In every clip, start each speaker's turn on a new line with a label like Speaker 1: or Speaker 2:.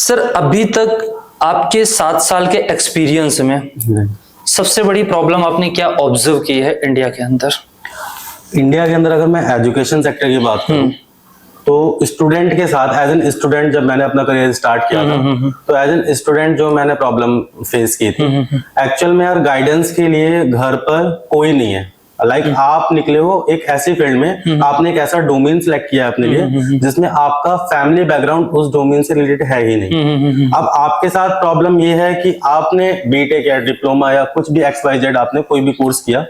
Speaker 1: Sir अभी तक आपके 7 साल के एक्सपीरियंस में सबसे बड़ी प्रॉब्लम आपने क्या ऑब्जर्व की है इंडिया के अंदर?
Speaker 2: इंडिया के अंदर अगर मैं एजुकेशन सेक्टर की बात करूं तो स्टूडेंट के साथ एज एन स्टूडेंट जब मैंने अपना करियर स्टार्ट किया था तो एज एन स्टूडेंट जो मैंने प्रॉब्लम फेस की थी एक्चुअल में यार गाइडेंस के लिए घर पर कोई नहीं है। लाइक आप निकले हो एक ऐसी फील्ड में, आपने एक ऐसा डोमेन सिलेक्ट किया अपने लिए जिसमें आपका फैमिली बैकग्राउंड उस डोमेन से रिलेटेड है ही नहीं। अब आपके साथ प्रॉब्लम ये है कि आपने बीटेक या डिप्लोमा या कुछ भी XYZ आपने कोई भी कोर्स किया,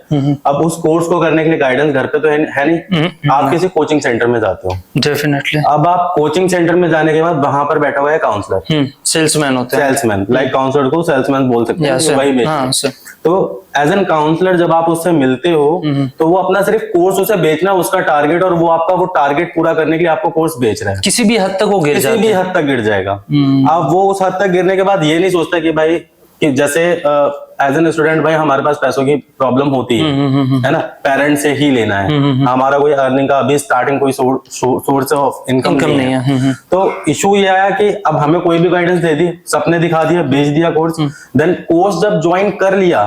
Speaker 2: अब उस कोर्स को करने के लिए गाइडेंस घर पे तो है नहीं, आप किसी कोचिंग सेंटर में जाते हो।
Speaker 1: डेफिनेटली।
Speaker 2: अब आप कोचिंग सेंटर में जाने के बाद वहां पर बैठा हुआ है काउंसलर,
Speaker 1: सेल्समैन होते हैं,
Speaker 2: सेल्समैन, लाइक काउंसलर को सेल्समैन बोल सकते हैं, वही बेचते हैं। तो एज एन काउंसलर जब आप उससे मिलते हो तो वो अपना सिर्फ कोर्स उसे बेचना उसका टारगेट, और वो आपका वो टारगेट पूरा करने के लिए आपको कोर्स बेच रहा है।
Speaker 1: किसी भी हद तक वो गिर जाएगा,
Speaker 2: किसी भी हद तक गिर जाएगा। अब वो उस हद तक गिरने के बाद ये नहीं सोचता कि भाई कि जैसे एज एन स्टूडेंट भाई हमारे पास पैसों की प्रॉब्लम होती है ना, पेरेंट्स से ही लेना है, हमारा कोई अर्निंग का अभी स्टार्टिंग कोई सोर्स ऑफ इनकम नहीं है। तो इशू ये आया कि अब हमें कोई भी गाइडेंस दे दी, सपने दिखा दिया, बेच दिया कोर्स, देन कोर्स जब ज्वाइन कर लिया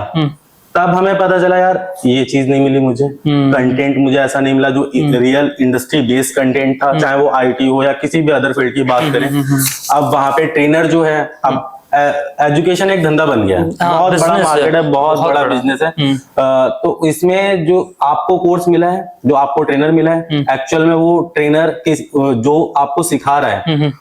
Speaker 2: तब हमें पता चला यार ये चीज नहीं मिली मुझे, कंटेंट मुझे ऐसा नहीं मिला जो रियल इंडस्ट्री बेस्ड कंटेंट था, चाहे वो आईटी हो या किसी भी अदर फील्ड की बात करें। अब वहां पे ट्रेनर जो है, अब एजुकेशन एक धंधा बन गया है, बहुत बड़ा मार्केट है, बहुत बड़ा बिजनेस है। तो इसमें जो आपको कोर्स मिला है, जो आपको ट्रेनर मिला है, एक्चुअल में वो ट्रेनर जो आपको सिखा रहा है,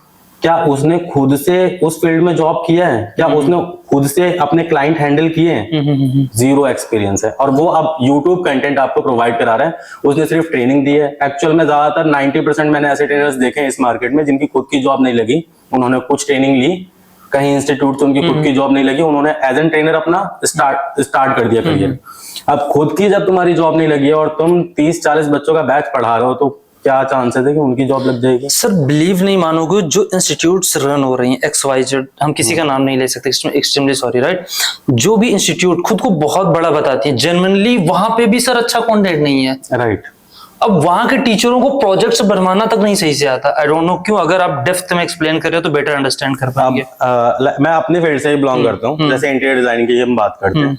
Speaker 2: क्या उसने खुद से उस फील्ड में जॉब किया है, क्या उसने खुद से अपने क्लाइंट हैंडल किए हैं? जीरो एक्सपीरियंस है। और वो अब यूट्यूब कंटेंट आपको प्रोवाइड करा रहा है, उसने सिर्फ ट्रेनिंग दी है। एक्चुअल में ज्यादातर 90% मैंने ऐसे ट्रेनर्स देखे हैं इस मार्केट में जिनकी खुद की जॉब नहीं लगी, उन्होंने कुछ ट्रेनिंग ली कहीं इंस्टीट्यूट से, उनकी खुद की जॉब नहीं लगी, उन्होंने एज एन ट्रेनर अपना स्टार्ट कर दिया करियर। अब खुद की जब तुम्हारी जॉब नहीं लगी है और तुम 30-40 बच्चों का बैच पढ़ा रहे हो तो क्या चांसेस है कि उनकी जॉब लग जाएगी?
Speaker 1: सर बिलीव नहीं मानोगे, जो इंस्टीट्यूट्स रन हो रही हैं XYZ, हम किसी का नाम नहीं ले सकते, एक्सट्रीमली सॉरी, राइट, जो भी इंस्टीट्यूट खुद को बहुत बड़ा बताती है, जेन्युइनली वहां पे भी सर अच्छा कंटेंट नहीं है,
Speaker 2: राइट।
Speaker 1: अब वहां के टीचरों को प्रोजेक्ट्स बनवाना तक नहीं सही से आता। आई डोंट नो क्यों, अगर आप डेप्थ में एक्सप्लेन कर रहे हो तो बेटर अंडरस्टैंड कर पाएंगे।
Speaker 2: मैं अपने फील्ड से ही बिलोंग करता हूँ, जैसे इंटीरियर डिजाइनिंग की हम बात करते हैं।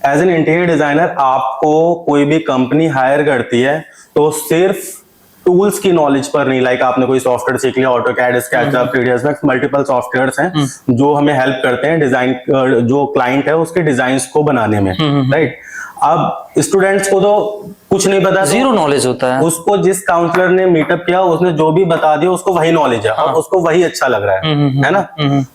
Speaker 2: एज एन इंटीरियर डिजाइनर आपको कोई भी कंपनी हायर करती है तो सिर्फ टूल्स की नॉलेज पर नहीं, लाइक आपने कोई सॉफ्टवेयर सीख लिया, AutoCAD, SketchUp, 3ds max, multiple softwares हैं जो हमें हेल्प करते हैं डिजाइन, जो क्लाइंट है उसके डिजाइन्स को बनाने में, राइट। अब स्टूडेंट्स को तो कुछ नहीं पता,
Speaker 1: जीरो नॉलेज होता है,
Speaker 2: उसको जिस काउंसलर ने मीटअप किया उसने जो भी बता दिया उसको वही नॉलेज है, और उसको वही अच्छा लग रहा है ना।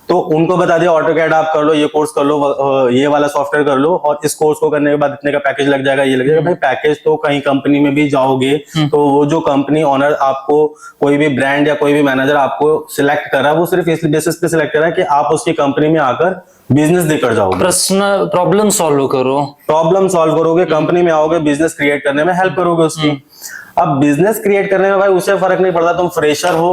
Speaker 2: तो उनको बता दिया ऑटोकैड आप कर लो, ये कोर्स कर लो, ये वाला सॉफ्टवेयर कर लो, और इस कोर्स को करने के बाद इतने का पैकेज लग जाएगा, ये लग जाएगा। भाई पैकेज तो कहीं कंपनी में भी जाओगे तो वो जो कंपनी ऑनर आपको, कोई भी ब्रांड या कोई भी मैनेजर आपको सिलेक्ट कर रहा है, वो सिर्फ इस बेसिस पे सिलेक्ट कर रहा है कि आप उसकी कंपनी में आकर बिजनेस देकर जाओगे,
Speaker 1: प्रॉब्लम सॉल्व
Speaker 2: करोगे, कंपनी में आओगे, बिजनेस क्रिएट करने में हेल्प करोगे उसकी। अब बिजनेस क्रिएट करने में भाई उससे फर्क नहीं पड़ता तुम फ्रेशर हो,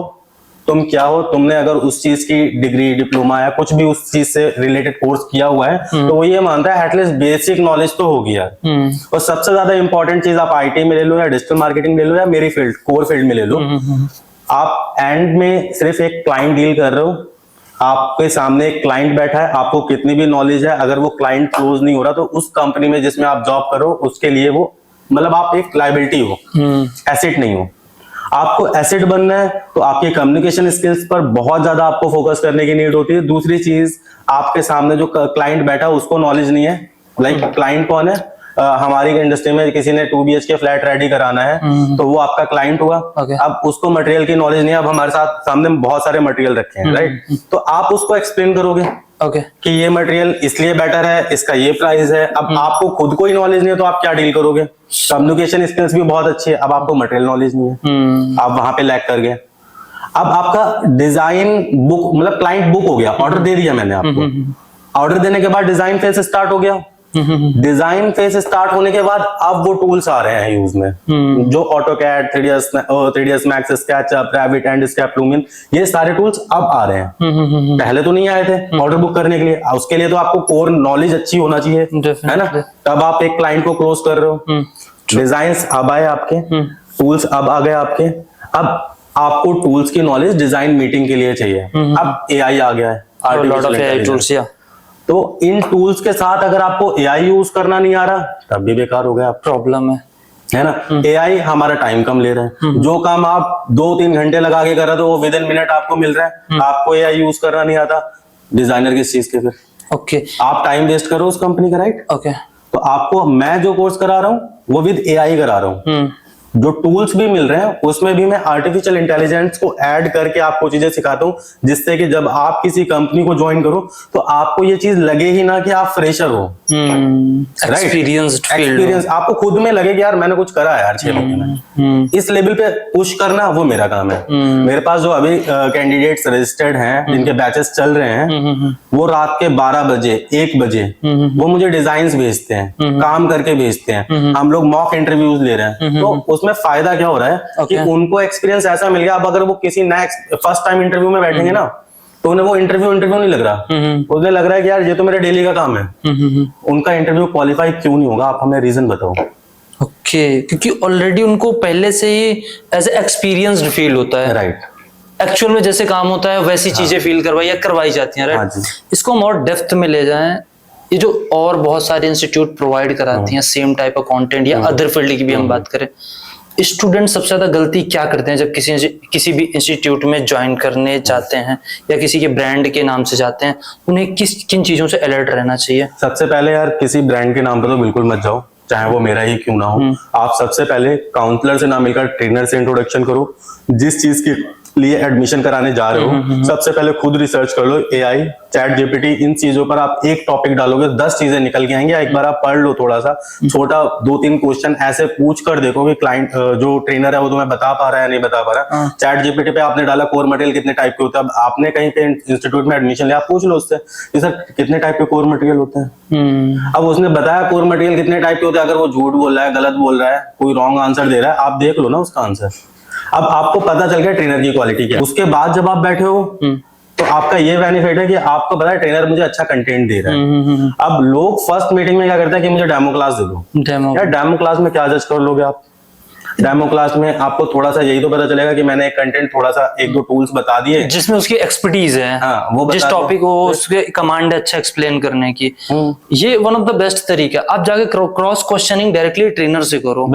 Speaker 2: तुम क्या हो, तुमने अगर उस चीज की डिग्री, डिप्लोमा या कुछ भी उस चीज से रिलेटेड कोर्स किया हुआ है तो वो ये मानता है एटलीस्ट बेसिक नॉलेज तो होगी यार। और सबसे ज्यादा इंपॉर्टेंट चीज आप IT में ले लो या डिजिटल मार्केटिंग ले लो या मेरी फील्ड, कोर फील्ड में ले लो, आप एंड में सिर्फ एक क्लाइंट डील कर रहे हो, आपके सामने एक क्लाइंट बैठा है, आपको कितनी भी नॉलेज है, अगर वो क्लाइंट क्लोज नहीं हो रहा तो उस कंपनी में जिसमें आप जॉब करो उसके लिए वो, मतलब आप एक लायबिलिटी हो, एसेट नहीं हो। आपको एसेट बनना है तो आपके कम्युनिकेशन स्किल्स पर बहुत ज्यादा आपको फोकस करने की नीड होती है। दूसरी चीज, आपके सामने जो क्लाइंट बैठा है उसको नॉलेज नहीं है, लाइक क्लाइंट कौन है, हमारी इंडस्ट्री में किसी ने 2 BHK फ्लैट रेडी कराना है तो वो आपका क्लाइंट हुआ। अब उसको मटेरियल की नॉलेज नहीं है, अब हमारे साथ सामने बहुत सारे मटेरियल रखे हैं, राइट, तो आप उसको एक्सप्लेन करोगे कि ये मटेरियल इसलिए बेटर है, इसका ये प्राइस है। अब आपको खुद को ही नॉलेज नहीं है तो आप क्या डील करोगे? कम्युनिकेशन स्किल्स भी बहुत अच्छी है, अब आपको मटेरियल नॉलेज नहीं है, आप वहां पे लैग कर गए। अब आपका डिजाइन बुक, मतलब क्लाइंट बुक हो गया, ऑर्डर दे दिया मैंने आपको, ऑर्डर देने के बाद डिजाइन फेज स्टार्ट हो गया, डिजाइन फेज स्टार्ट होने के बाद अब वो टूल्स आ रहे हैं यूज में, जो AutoCAD, 3ds Max, SketchUp, Revit Enscape Lumion, ये सारे टूल्स अब आ रहे हैं, पहले तो नहीं आए थे ऑर्डर बुक करने के लिए। उसके लिए तो आपको कोर नॉलेज अच्छी होना चाहिए, है ना, तब आप एक क्लाइंट को क्लोज कर रहे हो। डिजाइन्स अब आए आपके, टूल्स अब आ गए आपके। अब आपको टूल्स की नॉलेज डिजाइन मीटिंग के लिए चाहिए। अब एआई आ गया है,
Speaker 1: lot of AI
Speaker 2: artificial
Speaker 1: tools, या
Speaker 2: तो इन टूल्स के साथ अगर आपको एआई यूज करना नहीं आ रहा तब भी बेकार हो गया आप,
Speaker 1: प्रॉब्लम
Speaker 2: है ना। एआई हमारा टाइम कम ले रहा है, जो काम आप 2-3 घंटे लगा के कर रहे थे वो विद इन मिनट आपको मिल रहा है। आपको एआई यूज करना नहीं आता, डिजाइनर किस चीज के फिर?
Speaker 1: ओके
Speaker 2: आप टाइम वेस्ट करो उस कंपनी का, राइट।
Speaker 1: ओके।
Speaker 2: तो आपको मैं जो कोर्स करा रहा हूँ वो विद एआई करा रहा हूँ, जो टूल्स भी मिल रहे हैं उसमें भी मैं आर्टिफिशियल इंटेलिजेंस को ऐड करके आपको चीजें सिखाता हूँ, जिससे कि जब आप किसी कंपनी को ज्वाइन करो तो आपको ये चीज लगे ही ना कि आप फ्रेशर हो, एक्सपीरियंस आपको खुद में लगे कि यार मैंने कुछ करा है यार 6 महीने में। इस लेवल पे पुश करना वो मेरा काम है। मेरे पास जो अभी कैंडिडेट्स रजिस्टर्ड हैं, जिनके बैचेस चल रहे हैं, वो रात के 12 बजे 1 बजे वो मुझे डिजाइन्स भेजते हैं, काम करके भेजते हैं, हम लोग मॉक इंटरव्यूज ले रहे हैं। तो उसमें फायदा क्या हो रहा है कि उनको एक्सपीरियंस ऐसा मिल गया। अब अगर वो किसी नया फर्स्ट टाइम इंटरव्यू में बैठेंगे ना तो उन्हें वो इंटरव्यू नहीं लग रहा, उन्हें लग रहा है कि यार ये तो मेरे डेली का काम है। उनका इंटरव्यू क्वालिफाई क्यों नहीं होगा? आप हमें रीजन बताओ।
Speaker 1: ओके, क्योंकि ऑलरेडी उनको पहले से ही एज एक्सपीरियंस्ड फील होता है,
Speaker 2: राइट।
Speaker 1: एक्चुअल में जैसे काम होता है वैसी चीजें फील करवाई जाती हैं, राइट। इसको हम और डेप्थ में ले जाएं, ये जो और बहुत सारे इंस्टीट्यूट प्रोवाइड कराती हैं सेम टाइप ऑफ कंटेंट या अदर फील्ड की भी हम बात करें, स्टूडेंट सबसे ज्यादा गलती क्या करते हैं जब किसी भी इंस्टीट्यूट में ज्वाइन करने जाते हैं या किसी के ब्रांड के नाम से जाते हैं? उन्हें किन चीजों से अलर्ट रहना चाहिए?
Speaker 2: सबसे पहले यार किसी ब्रांड के नाम पर तो बिल्कुल मत जाओ, चाहे वो मेरा ही क्यों ना हो। आप सबसे पहले काउंसलर से ना मिलकर ट्रेनर से इंट्रोडक्शन करो। जिस चीज के लिए एडमिशन कराने जा रहे हो सबसे पहले खुद रिसर्च कर लो। एआई, चैट जीपीटी, इन चीजों पर आप एक टॉपिक डालोगे 10 चीजें निकल के आएंगे। एक बार आप पढ़ लो, थोड़ा सा छोटा 2-3 क्वेश्चन ऐसे पूछ कर देखो कि क्लाइंट जो ट्रेनर है वो तुम्हें बता पा रहा है या नहीं बता पा रहा है। चैट जीपीटी पे आपने डाला कोर मटेरियल कितने टाइप के होते हैं, अब आपने कहीं पे इंस्टीट्यूट में एडमिशन लिया, आप पूछ लो उससे कि सर कितने टाइप के कोर मटेरियल होते हैं। अब उसने बताया कोर मटेरियल कितने टाइप के होते हैं, अगर वो झूठ बोल रहा है, गलत बोल रहा है, कोई रॉन्ग आंसर दे रहा है, आप देख लो ना उसका आंसर। अब आपको पता चल गया ट्रेनर की क्वालिटी क्या है। उसके बाद जब आप बैठे हो तो आपका ये बेनिफिट है कि आपको पता है ट्रेनर मुझे अच्छा कंटेंट दे रहा है। अब लोग फर्स्ट मीटिंग में क्या करते हैं कि मुझे डेमो क्लास दे दो। यार डेमो क्लास में क्या जज कर लोगे आप? डेमो क्लास में आपको थोड़ा सा यही तो पता चलेगा कि मैंने एक कंटेंट थोड़ा सा 1-2 टूल्स बता दिए
Speaker 1: जिसमें उसकी एक्सपर्टीज है,
Speaker 2: हाँ, वो
Speaker 1: जिस टॉपिक को उसके कमांड है अच्छा एक्सप्लेन करने की। ये वन ऑफ द बेस्ट तरीका। आप जाके क्रॉस क्वेश्चनिंग डायरेक्टली ट्रेनर से करो,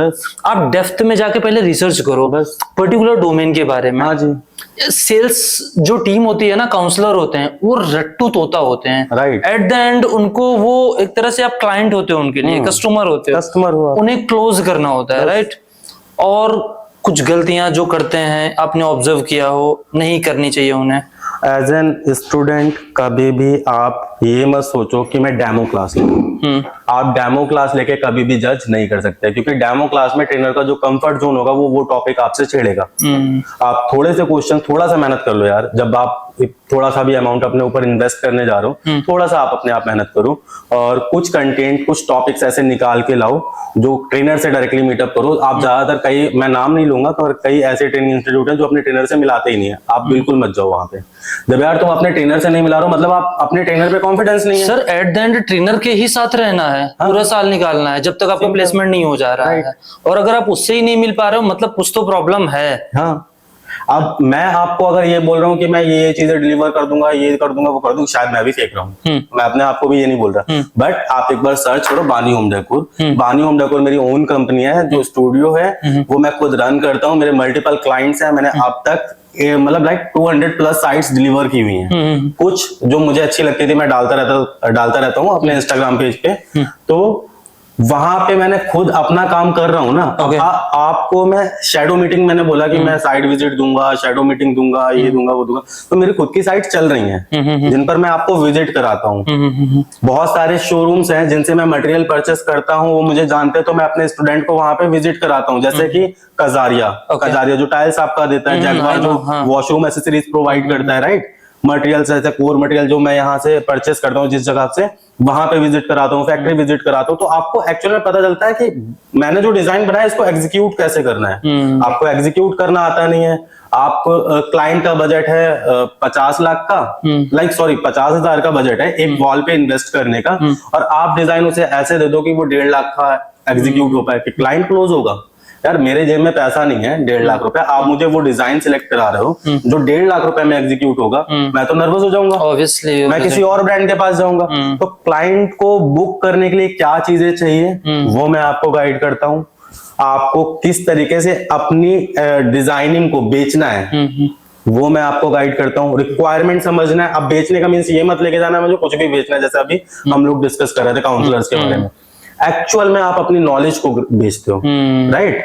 Speaker 1: आप डेप्थ में जाके पहले रिसर्च करो पर्टिकुलर डोमेन के बारे में।
Speaker 2: हाँ जी।
Speaker 1: सेल्स जो टीम होती है ना, काउंसलर होते हैं, वो रट्टू तोता होते हैं,
Speaker 2: राइट।
Speaker 1: एट द एंड उनको वो एक तरह से आप क्लाइंट होते हो उनके लिए, कस्टमर होते हो,
Speaker 2: कस्टमर हो,
Speaker 1: उन्हें क्लोज करना होता है, राइट। और कुछ गलतियां जो करते हैं आपने ऑब्जर्व किया हो, नहीं करनी चाहिए उन्हें।
Speaker 2: एज एन स्टूडेंट कभी भी आप ये मत सोचो कि मैं डेमो क्लास लूं। आप डेमो क्लास लेके कभी भी जज नहीं कर सकते, क्योंकि डेमो क्लास में ट्रेनर का जो कंफर्ट जोन होगा वो टॉपिक आपसे छेड़ेगा। आप थोड़े से क्वेश्चन, थोड़ा सा मेहनत कर लो यार। जब आप थोड़ा सा भी अमाउंट अपने ऊपर इन्वेस्ट करने जा रहे हो, थोड़ा सा आप अपने आप मेहनत करो और कुछ कंटेंट, कुछ टॉपिक्स ऐसे निकाल के लाओ जो ट्रेनर से डायरेक्टली मीटअप करो। आप ज्यादातर कई, मैं नाम नहीं लूंगा, पर कई ऐसे ट्रेनिंग इंस्टीट्यूट हैं जो अपने ट्रेनर से मिलाते ही नहीं है। आप बिल्कुल मत जाओ वहां पे। जब यार तुम अपने ट्रेनर से नहीं मिला रहे हो मतलब आप अपने ट्रेनर पे कॉन्फिडेंस नहीं है।
Speaker 1: Sir at the end trainer के ही साथ रहना है, पूरा साल निकालना है जब तक आपका प्लेसमेंट नहीं हो जा रहा है। और अगर आप उससे ही नहीं मिल पा रहे हो मतलब कुछ तो प्रॉब्लम है।
Speaker 2: हाँ, अब मैं आपको अगर ये बोल रहा हूँ कि मैं ये चीजें डिलीवर कर दूंगा, ये कर दूंगा, वो कर दूंगा, शायद मैं भी फेंक रहा हूँ। मैं अपने आप को भी ये नहीं बोल रहा, बट आप एक बार सर्च करो बानी होम डेकोर। बानी होम डेकोर मेरी ओन कंपनी है, जो स्टूडियो है वो मैं खुद रन करता हूँ। मेरे मल्टीपल क्लाइंट्स हैं, मैंने अब तक मतलब लाइक 200+ साइट्स डिलीवर की हुई हैं। कुछ जो मुझे अच्छी लगती थी मैं डालता रहता हूँ अपने इंस्टाग्राम पेज पे। तो वहां पे मैंने खुद अपना काम कर रहा हूँ ना। आपको मैं शैडो मीटिंग, मैंने बोला कि मैं साइट विजिट दूंगा, शैडो मीटिंग दूंगा, ये दूंगा, वो दूंगा, तो मेरी खुद की साइट चल रही हैं जिन पर मैं आपको विजिट कराता हूँ। बहुत सारे शोरूम्स हैं जिनसे मैं मटेरियल परचेस करता हूँ, वो मुझे जानते हैं, तो मैं अपने स्टूडेंट को वहां पे विजिट कराता हूँ। जैसे कि कजारिया जो टाइल्स आपका देता है, जैगवार जो वॉशरूम एसेसरीज प्रोवाइड करता है, राइट। मटेरियल्स ऐसे कोर मटेरियल जो मैं यहाँ से परचेस करता हूँ जिस जगह से, वहां पे विजिट कराता हूँ, फैक्ट्री विजिट कराता हूँ। तो आपको एक्चुअल में पता चलता है कि मैंने जो डिजाइन बनाया इसको एग्जीक्यूट कैसे करना है। आपको एग्जीक्यूट करना आता नहीं है। आप क्लाइंट का बजट है 50 लाख का, 50,000 का बजट है एक वॉल पे इन्वेस्ट करने का, और आप डिजाइन उसे ऐसे दे दो कि वो 1.5 लाख का एग्जीक्यूट हो पाए कि क्लाइंट क्लोज होगा। यार मेरे जेब में पैसा नहीं है 1.5 लाख रुपए, आप मुझे वो डिजाइन सिलेक्ट करा रहे हो जो 1.5 लाख रुपए में एग्जीक्यूट होगा, मैं तो नर्वस हो जाऊंगा,
Speaker 1: ऑब्वियसली
Speaker 2: मैं किसी और ब्रांड के पास जाऊंगा। तो क्लाइंट को बुक करने के लिए क्या चीजें चाहिए वो मैं आपको गाइड करता हूँ। आपको किस तरीके से अपनी डिजाइनिंग को बेचना है वो मैं आपको गाइड करता हूँ। रिक्वायरमेंट समझना है। अब बेचने का मीन्स ये मत लेके जाना है मुझे कुछ भी बेचना है, जैसे अभी हम लोग डिस्कस कर रहे थे काउंसलर्स के बारे में। एक्चुअल में आप अपनी नॉलेज को बेचते हो, राइट?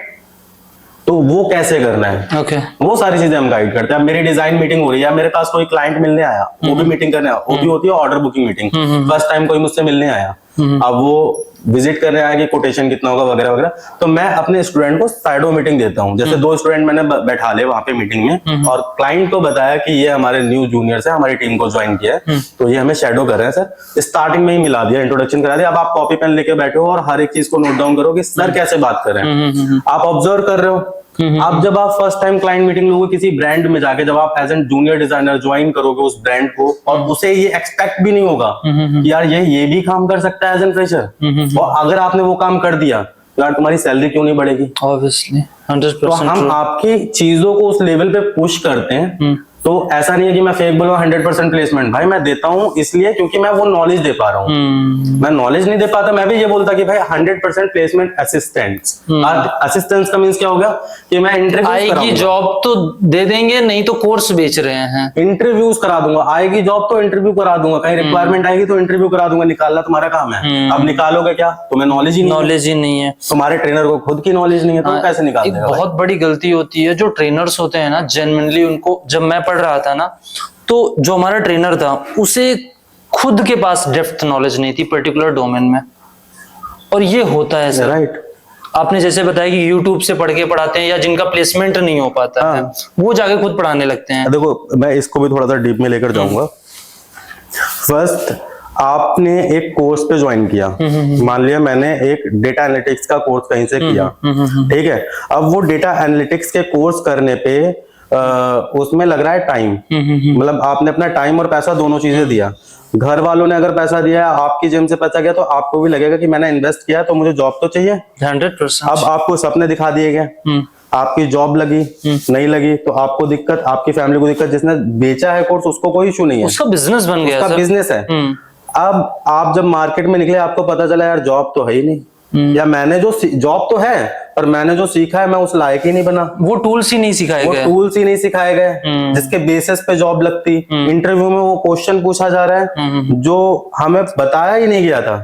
Speaker 2: तो वो कैसे करना है,
Speaker 1: ओके,
Speaker 2: वो सारी चीजें हम गाइड करते हैं। अब मेरी डिजाइन मीटिंग हो रही है, मेरे पास कोई क्लाइंट मिलने आया, वो भी मीटिंग करने आया, वो भी होती है order booking meeting. First time कोई मुझसे मिलने आया, अब वो विजिट करने आया कि कोटेशन कितना होगा वगैरह वगैरह, तो मैं अपने स्टूडेंट को शैडो मीटिंग देता हूँ। जैसे 2 स्टूडेंट मैंने बैठा ले वहां पे मीटिंग में और क्लाइंट को बताया कि ये हमारे न्यू जूनियर्स है, हमारी टीम को ज्वाइन किया है, तो ये हमें शैडो कर रहे हैं सर। स्टार्टिंग में ही मिला दिया, इंट्रोडक्शन करा दिया। अब आप कॉपी पेन लेके बैठे हो और हर एक चीज को नोट डाउन करो कि सर कैसे बात कर रहे हैं, आप ऑब्जर्व कर रहे हो। अब जब आप फर्स्ट टाइम क्लाइंट मीटिंग लोगे किसी ब्रांड में जाके, जब आप as an junior designer join करोगे उस ब्रांड को, और उसे ये एक्सपेक्ट भी नहीं होगा कि यार ये भी काम कर सकता है एज एन फ्रेशर, और अगर आपने वो काम कर दिया तो यार तुम्हारी सैलरी क्यों नहीं बढ़ेगी?
Speaker 1: ऑब्वियसली 100%।
Speaker 2: तो हम आपकी चीजों को उस लेवल पे पुश करते हैं। तो ऐसा नहीं है कि मैं फेक बोलूँ 100% प्लेसमेंट, भाई मैं देता हूँ इसलिए क्योंकि मैं वो नॉलेज दे पा रहा हूँ। मैं नॉलेज नहीं दे पाता, मैं भी ये बोलता कि भाई 100% प्लेसमेंट असिस्टेंट्स। असिस्टेंट्स का मीन्स क्या होगा कि मैं इंटरव्यू
Speaker 1: आएगी जॉब तो दे देंगे, नहीं तो कोर्स बेच रहे हैं,
Speaker 2: इंटरव्यूज करा दूंगा। आएगी जॉब तो इंटरव्यू करा दूंगा, कहीं रिक्वायरमेंट आएगी तो इंटरव्यू करा दूंगा। निकालना तुम्हारा काम है। अब निकालोगे क्या? तुम्हें नॉलेज ही नहीं है, तुम्हारे ट्रेनर को खुद की नॉलेज नहीं है, तो कैसे निकाल देगा?
Speaker 1: बहुत बड़ी गलती होती है जो ट्रेनर्स होते हैं ना, जेन्युइनली उनको, जब मैं पढ़ रहा था ना, तो जो हमारा ट्रेनर था उसे खुद के पास डेप्थ नॉलेज नहीं थी पर्टिकुलर डोमेन में, और ये होता है सर।
Speaker 2: राइट।
Speaker 1: आपने जैसे बताया कि YouTube से पढ़ के पढ़ाते हैं, या जिनका प्लेसमेंट नहीं हो पाता है वो जाके खुद पढ़ाने लगते हैं।
Speaker 2: देखो मैं इसको भी थोड़ा सा डीप में लेकर जाऊंगा। फर्स्ट आपने एक कोर्स पे ज्वाइन किया, मान लिया मैंने एक डेटा एनालिटिक्स का कोर्स कहीं से किया, ठीक है। अब वो डेटा एनालिटिक्स के कोर्स करने पे उसमें लग रहा है टाइम, मतलब आपने अपना टाइम और पैसा दोनों चीजें दिया। घर वालों ने अगर पैसा दिया, आपकी जेब से पैसा गया, तो आपको भी लगेगा कि मैंने इन्वेस्ट किया तो मुझे जॉब तो चाहिए।
Speaker 1: 100%।
Speaker 2: अब आपको सपने दिखा दिए गए, आपकी जॉब लगी नहीं लगी तो आपको दिक्कत, आपकी फैमिली को दिक्कत। जिसने बेचा है कोर्स उसको कोई इशू नहीं है,
Speaker 1: उसका बिजनेस बन गया,
Speaker 2: उसका बिजनेस है। अब आप जब मार्केट में निकले आपको पता चला यार जॉब तो है ही नहीं, या मैंने जो जॉब तो है पर मैंने जो सीखा है मैं उस लायक ही नहीं बना।
Speaker 1: वो टूल्स ही नहीं सिखाए गए,
Speaker 2: जिसके बेसिस पे जॉब लगती। इंटरव्यू में वो क्वेश्चन पूछा जा रहा है जो हमें बताया ही नहीं गया था,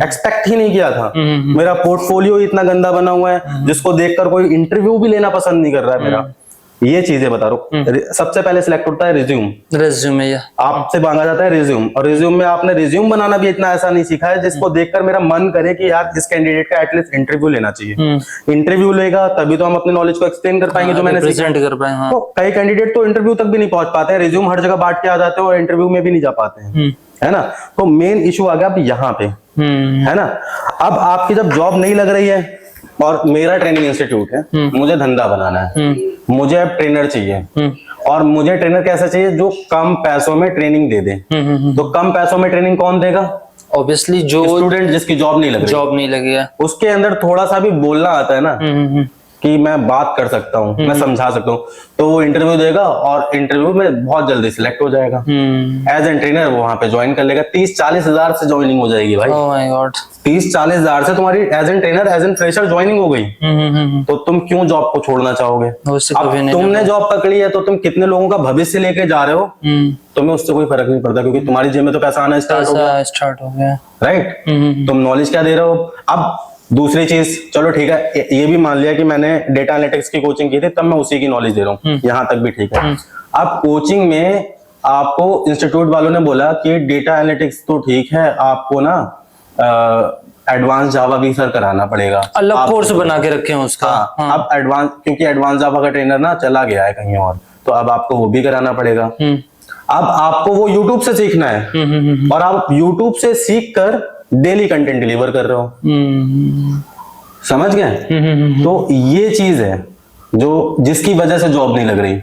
Speaker 2: एक्सपेक्ट ही नहीं किया था। मेरा पोर्टफोलियो इतना गंदा बना हुआ है जिसको देखकर कोई इंटरव्यू भी लेना पसंद नहीं कर रहा है मेरा। ये चीजें बता रहा हूँ। सबसे पहले सिलेक्ट होता है रिज्यूम, आपसे मांगा जाता है रिज्यूम, और रिज्यूम में आपने रिज्यूम बनाना भी इतना ऐसा नहीं सीखा है जिसको देखकर मेरा मन करे कि यार इस कैंडिडेट का एटलीस्ट इंटरव्यू लेना चाहिए। इंटरव्यू लेगा तभी तो हम अपने नॉलेज को एक्सप्लेन कर पाएंगे जो मैंने
Speaker 1: प्रेजेंट कर पाए। हाँ।
Speaker 2: तो कई कैंडिडेट तो इंटरव्यू तक भी नहीं पहुंच पाते हैं, रिज्यूम हर जगह बांट के आ जाते हैं और इंटरव्यू में भी नहीं जा पाते हैं, है ना। तो मेन इशू आ गया अब यहाँ पे, है ना। अब आपकी जब जॉब नहीं लग रही है और मेरा ट्रेनिंग इंस्टीट्यूट है, मुझे धंधा बनाना है, मुझे अब ट्रेनर चाहिए, और मुझे ट्रेनर कैसा चाहिए जो कम पैसों में ट्रेनिंग दे दे। तो कम पैसों में ट्रेनिंग कौन देगा?
Speaker 1: ऑब्वियसली जो
Speaker 2: स्टूडेंट जिसकी जॉब नहीं लग रही है, उसके अंदर थोड़ा सा भी बोलना आता है ना कि मैं बात कर सकता हूँ, मैं समझा सकता हूँ, तो वो इंटरव्यू देगा और इंटरव्यू में बहुत जल्दी सिलेक्ट हो जाएगा। एज एन ट्रेनर वो वहां पे ज्वाइन कर लेगा। 30-40 हजार से ज्वाइनिंग हो जाएगी भाई।
Speaker 1: ओह माय गॉड,
Speaker 2: 30-40 हजार से तुम्हारी as an trainer as an fresher joining हो गई। तो तुम क्यों जॉब को छोड़ना चाहोगे? अब तुमने जॉब पकड़ी है तो तुम कितने लोगों का भविष्य लेके जा रहे हो, तुम्हें उससे कोई फर्क नहीं पड़ता, क्योंकि तुम्हारी जेब में तो पैसा आना स्टार्ट हो गया, राइट। तुम नॉलेज क्या दे रहे हो? अब दूसरी चीज, चलो ठीक है, ये भी मान लिया कि मैंने डेटा एनालिटिक्स की कोचिंग की थी, तब मैं उसी की नॉलेज दे रहा हूँ, यहाँ तक भी ठीक है। अब कोचिंग में आपको इंस्टीट्यूट वालों ने बोला कि डेटा एनालिटिक्स तो ठीक है, आपको ना एडवांस जावा भी सर कराना पड़ेगा,
Speaker 1: अलग कोर्स बना के रखे हैं उसका।
Speaker 2: हाँ। अब एडवांस, क्योंकि एडवांस जावा का ट्रेनर ना चला गया है कहीं और, तो अब आपको वो भी कराना पड़ेगा। अब आपको वो यूट्यूब से सीखना है, और आप यूट्यूब से सीख कर डेली कंटेंट डिलीवर कर रहे हो, समझ गए? तो ये चीज है जो जिसकी वजह से जॉब नहीं लग रही।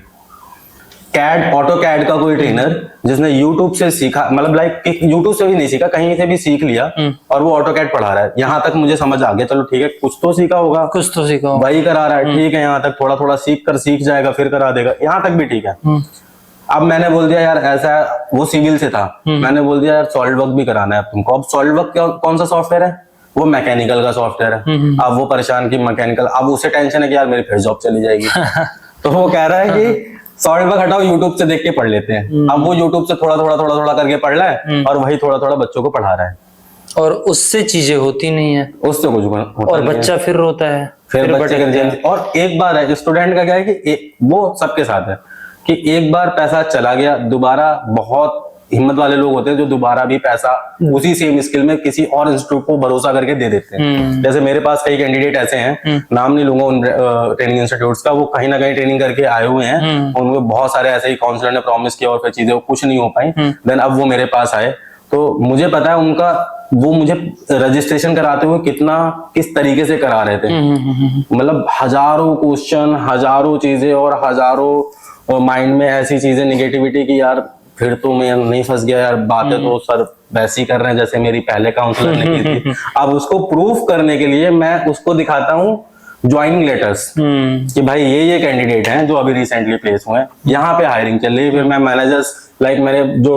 Speaker 2: कैड ऑटो कैड का कोई ट्रेनर जिसने यूट्यूब से सीखा, मतलब लाइक यूट्यूब से भी नहीं सीखा, कहीं से भी सीख लिया और वो ऑटो कैड पढ़ा रहा है, यहाँ तक मुझे समझ आ गया, चलो ठीक है कुछ तो सीखा होगा,
Speaker 1: कुछ तो सीखा हो।
Speaker 2: वही करा रहा है, ठीक है, यहाँ तक थोड़ा थोड़ा सीख जाएगा फिर करा देगा, यहाँ तक भी ठीक है। अब मैंने बोल दिया यार ऐसा, वो सिविल से था, मैंने बोल दिया यार सॉलिड वर्क भी कराना है अब तुमको। अब सॉलिड वर्क कौन सा सॉफ्टवेयर है, वो मैकेनिकल का सॉफ्टवेयर है। अब वो परेशान की मैकेनिकल, अब उसे टेंशन है कि यार मेरी फिर जॉब चली जाएगी। तो वो कह रहा है कि सॉलिड वर्क हटाओ, यूट्यूब से देख के पढ़ लेते हैं। अब वो यूट्यूब से थोड़ा थोड़ा करके पढ़ रहा है और वही थोड़ा थोड़ा बच्चों को पढ़ा रहा है,
Speaker 1: और उससे चीजें होती नहीं है,
Speaker 2: उससे कुछ होता
Speaker 1: और
Speaker 2: नहीं है।
Speaker 1: बच्चा फिर रोता है,
Speaker 2: फिर बच्चे
Speaker 1: भटकता
Speaker 2: के
Speaker 1: है।
Speaker 2: और एक बार है स्टूडेंट का क्या है कि वो सबके साथ है कि एक बार पैसा चला गया, दोबारा बहुत हिम्मत वाले लोग होते हैं जो दोबारा भी पैसा उसी सेम स्किल में किसी और इंस्टीट्यूट को भरोसा करके दे देते हैं। जैसे मेरे पास कई कैंडिडेट ऐसे हैं, नाम नहीं लूंगा उन ट्रेनिंग इंस्टीट्यूट्स का, वो कहीं ना कहीं ट्रेनिंग करके आए हुए हैं, उनको बहुत सारे ऐसे ही काउंसलर ने प्रॉमिस किया और फिर चीजें कुछ नहीं हो पाई, देन अब वो मेरे पास आए। तो मुझे पता है उनका, वो मुझे रजिस्ट्रेशन कराते हुए किस तरीके से करा रहे थे, मतलब हजारों क्वेश्चन, हजारों चीजें और हजारों माइंड में ऐसी चीजें निगेटिविटी की यार फिर तो मैं नहीं फंस गया यार, बातें तो सर वैसी कर रहे हैं जैसे मेरी पहले काउंसलर ने की थी। अब उसको प्रूफ करने के लिए मैं उसको दिखाता हूँ ज्वाइनिंग लेटर्स कि भाई ये कैंडिडेट हैं जो अभी रिसेंटली प्लेस हुए हैं, यहाँ पे हायरिंग चल रही है। फिर मैं मैनेजर्स लाइक मेरे जो